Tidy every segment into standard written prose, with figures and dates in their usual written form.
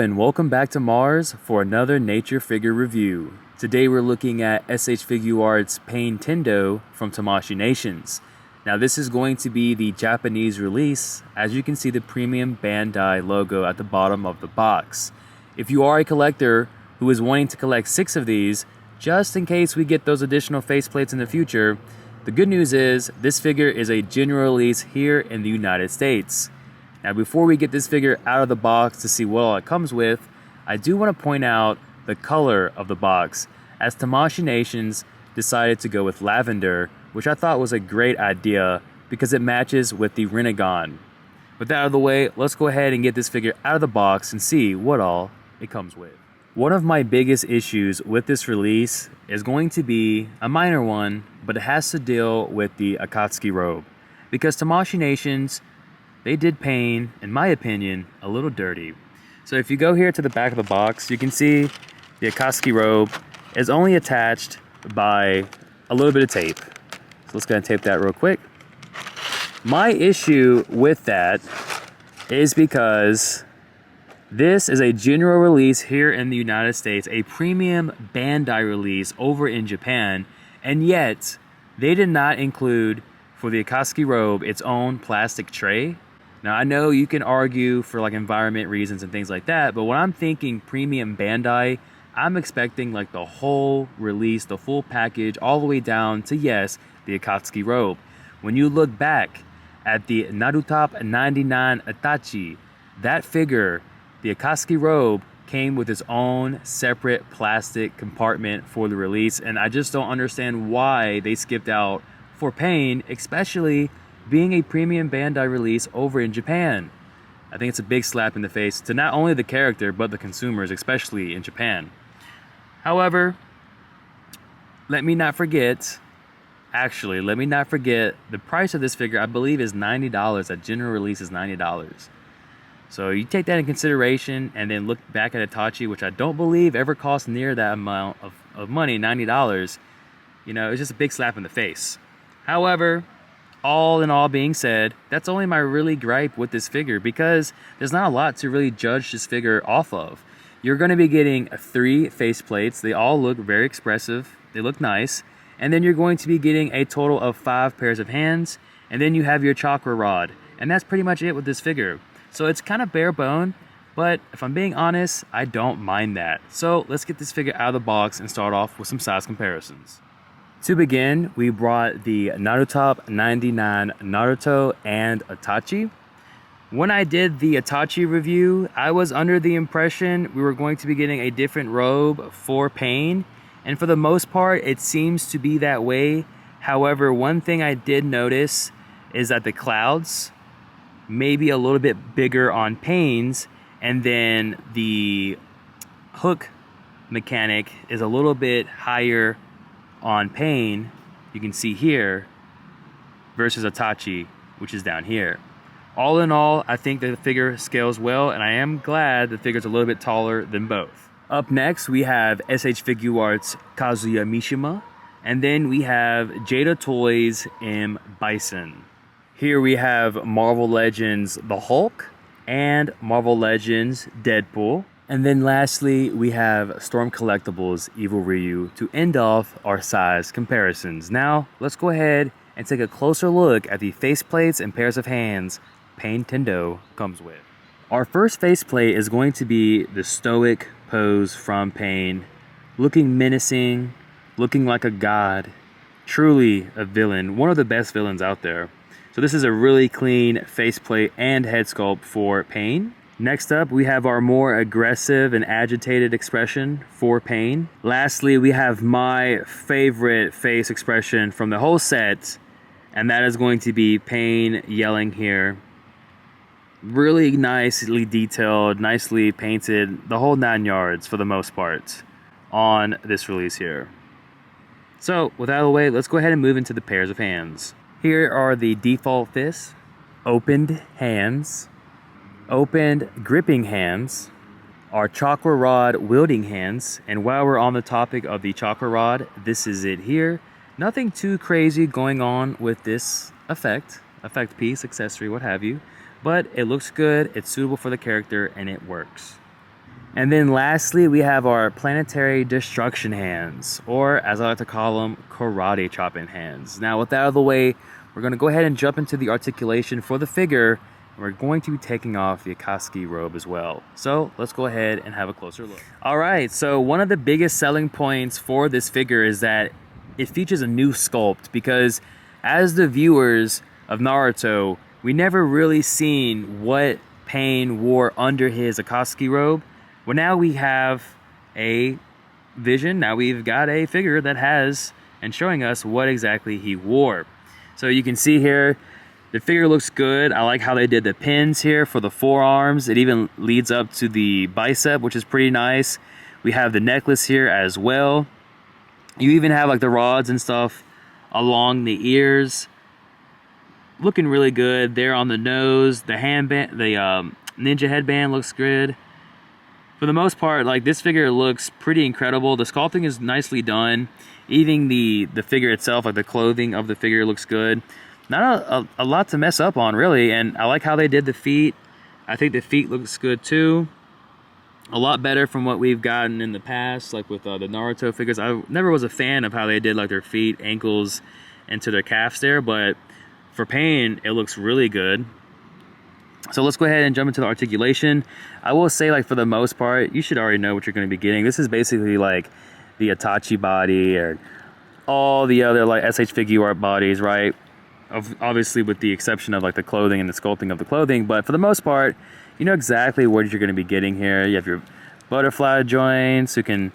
and welcome back to Mars for another nature figure review. Today we're looking at SH FIGUARTS Pain Tendo from Tamashii Nations. Now this is going to be the Japanese release. As you can see the premium Bandai logo at the bottom of the box. If you are a collector who is wanting to collect 6 of these, just in case we get those additional faceplates in the future, the good news is this figure is a general release here in the United States. Now before we get this figure out of the box to see what all it comes with, I do want to point out the color of the box, as Tamashii Nations decided to go with lavender, which I thought was a great idea because it matches with the Renegon. With that out of the way, let's go ahead and get this figure out of the box and see what all it comes with. One of my biggest issues with this release is going to be a minor one, but it has to deal with the Akatsuki robe. Because Tamashii Nations, they did Pain, in my opinion, a little dirty. So if you go here to the back of the box, you can see the Akatsuki robe is only attached by a little bit of tape. So let's go ahead and tape that real quick. My issue with that is because this is a general release here in the United States, a premium Bandai release over in Japan, and yet they did not include for the Akatsuki robe its own plastic tray. Now I know you can argue for like environment reasons and things like that, but when I'm thinking premium Bandai, I'm expecting like the whole release, the full package, all the way down to, yes, the Akatsuki robe. When you look back at the Naruto 99 Itachi, that figure, the Akatsuki robe, came with its own separate plastic compartment for the release, and I just don't understand why they skipped out for Pain, especially being a premium Bandai release over in Japan. I think it's a big slap in the face to not only the character, but the consumers, especially in Japan. However, let me not forget the price of this figure, I believe, is $90. That general release is $90. So you take that in consideration and then look back at Itachi, which I don't believe ever cost near that amount of money, $90. You know, it's just a big slap in the face. However, all in all being said, that's only my really gripe with this figure, because there's not a lot to really judge this figure off of. You're going to be getting 3 faceplates. They all look very expressive. They look nice. And then you're going to be getting a total of 5 pairs of hands. And then you have your chakra rod. And that's pretty much it with this figure. So it's kind of bare bone, but if I'm being honest, I don't mind that. So let's get this figure out of the box and start off with some size comparisons. To begin, we brought the Naruto 99 Naruto and Itachi. When I did the Itachi review, I was under the impression we were going to be getting a different robe for Pain, and for the most part, it seems to be that way. However, one thing I did notice is that the clouds may be a little bit bigger on Pain's, and then the hook mechanic is a little bit higher on Pain, you can see here, versus Itachi, which is down here. All in all, I think the figure scales well, and I am glad the figure's a little bit taller than both. Up next, we have SH FIGUARTS Kazuya Mishima, and then we have Jada Toys M. Bison. Here we have Marvel Legends The Hulk and Marvel Legends Deadpool. And then lastly, we have Storm Collectibles Evil Ryu to end off our size comparisons. Now, let's go ahead and take a closer look at the faceplates and pairs of hands Pain Tendo comes with. Our first faceplate is going to be the stoic pose from Pain, looking menacing, looking like a god, truly a villain, one of the best villains out there. So this is a really clean faceplate and head sculpt for Pain. Next up, we have our more aggressive and agitated expression for Pain. Lastly, we have my favorite face expression from the whole set, and that is going to be Pain yelling here. Really nicely detailed, nicely painted, the whole 9 yards for the most part on this release here. So, with that out of the way, let's go ahead and move into the pairs of hands. Here are the default fists, opened hands, opened gripping hands, our chakra rod wielding hands, and while we're on the topic of the chakra rod, this is it here. Nothing too crazy going on with this effect piece, accessory, what have you, but it looks good, it's suitable for the character, and it works. And then lastly, we have our planetary destruction hands, or as I like to call them, karate chopping hands. Now with that out of the way, we're going to go ahead and jump into the articulation for the figure. We're going to be taking off the Akatsuki robe as well. So let's go ahead and have a closer look. All right, so one of the biggest selling points for this figure is that it features a new sculpt, because as the viewers of Naruto, we never really seen what Pain wore under his Akatsuki robe. Well, now we have a vision. Now we've got a figure that has and showing us what exactly he wore. So you can see here, the figure looks good. I like how they did the pins here for the forearms. It even leads up to the bicep, which is pretty nice. We have the necklace here as well. You even have like the rods and stuff along the ears. Looking really good there on the nose. The handband, the ninja headband looks good. For the most part, like, this figure looks pretty incredible. The sculpting is nicely done. Even the figure itself, like the clothing of the figure, looks good. Not a lot to mess up on, really. And I like how they did the feet. I think the feet looks good too. A lot better from what we've gotten in the past, like with the Naruto figures. I never was a fan of how they did like their feet, ankles, and to their calves there, but for Pain, it looks really good. So let's go ahead and jump into the articulation. I will say, like, for the most part, you should already know what you're going to be getting. This is basically like the Itachi body or all the other like SH Figuart bodies, right? Obviously with the exception of like the clothing and the sculpting of the clothing, but for the most part, you know exactly what you're going to be getting here. You have your butterfly joints. You can,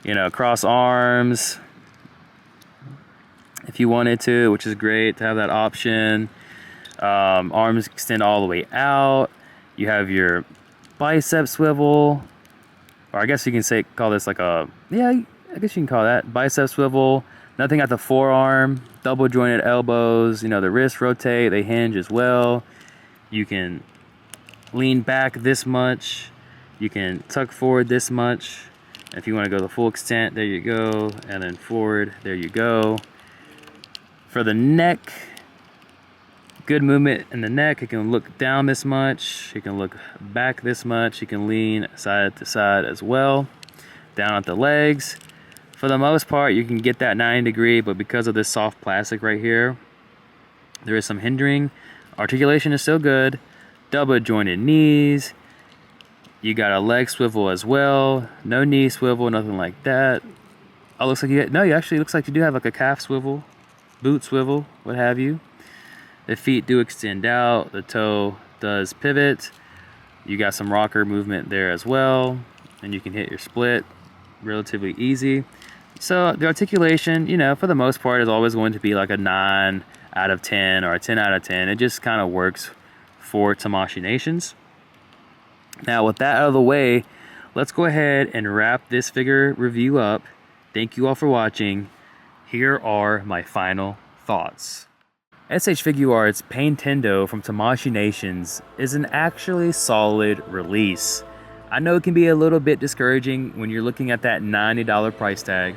you know, cross arms if you wanted to, which is great to have that option. Arms extend all the way out. You have your bicep swivel, or I guess you can call this like a, yeah, I guess you can call that bicep swivel. Nothing at the forearm, double jointed elbows. You know, the wrists rotate, they hinge as well. You can lean back this much. You can tuck forward this much. If you want to go the full extent, there you go. And then forward, there you go. For the neck, good movement in the neck. You can look down this much. You can look back this much. You can lean side to side as well. Down at the legs. For the most part, you can get that 90 degree, but because of this soft plastic right here, there is some hindering. Articulation is still good. Double jointed knees. You got a leg swivel as well. No knee swivel, nothing like that. Oh, looks like you actually looks like you do have like a calf swivel, boot swivel, what have you. The feet do extend out. The toe does pivot. You got some rocker movement there as well. And you can hit your split relatively easy. So the articulation, you know, for the most part is always going to be like a 9 out of 10 or a 10 out of 10. It just kind of works for Tamashii Nations. Now with that out of the way, let's go ahead and wrap this figure review up. Thank you all for watching. Here are my final thoughts. SH Figuarts Pain Tendo from Tamashii Nations is an actually solid release. I know it can be a little bit discouraging when you're looking at that $90 price tag,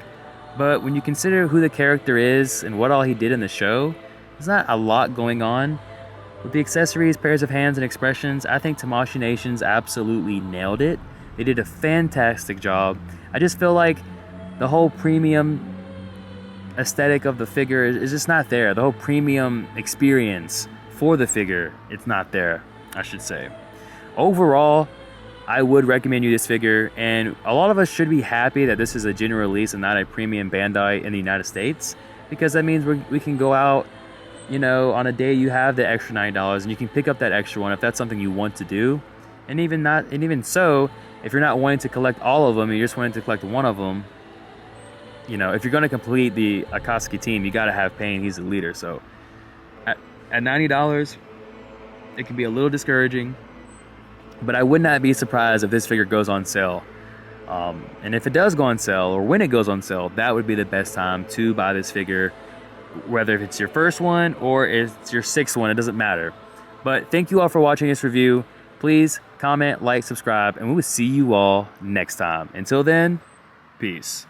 but when you consider who the character is and what all he did in the show, there's not a lot going on. With the accessories, pairs of hands, and expressions, I think Tamashii Nations absolutely nailed it. They did a fantastic job. I just feel like the whole premium aesthetic of the figure is just not there. The whole premium experience for the figure, it's not there, I should say. Overall, I would recommend you this figure, and a lot of us should be happy that this is a general release and not a premium Bandai in the United States, because that means we can go out, you know, on a day you have the extra $90 and you can pick up that extra one if that's something you want to do. And even so, if you're not wanting to collect all of them and you're just wanting to collect one of them, you know, if you're going to complete the Akatsuki team, you got to have Pain. He's the leader. So at $90, it can be a little discouraging, but I would not be surprised if this figure goes on sale. And if it does go on sale, or when it goes on sale, that would be the best time to buy this figure, whether it's your first one or it's your sixth one, it doesn't matter. But thank you all for watching this review. Please comment, like, subscribe, and we will see you all next time. Until then, peace.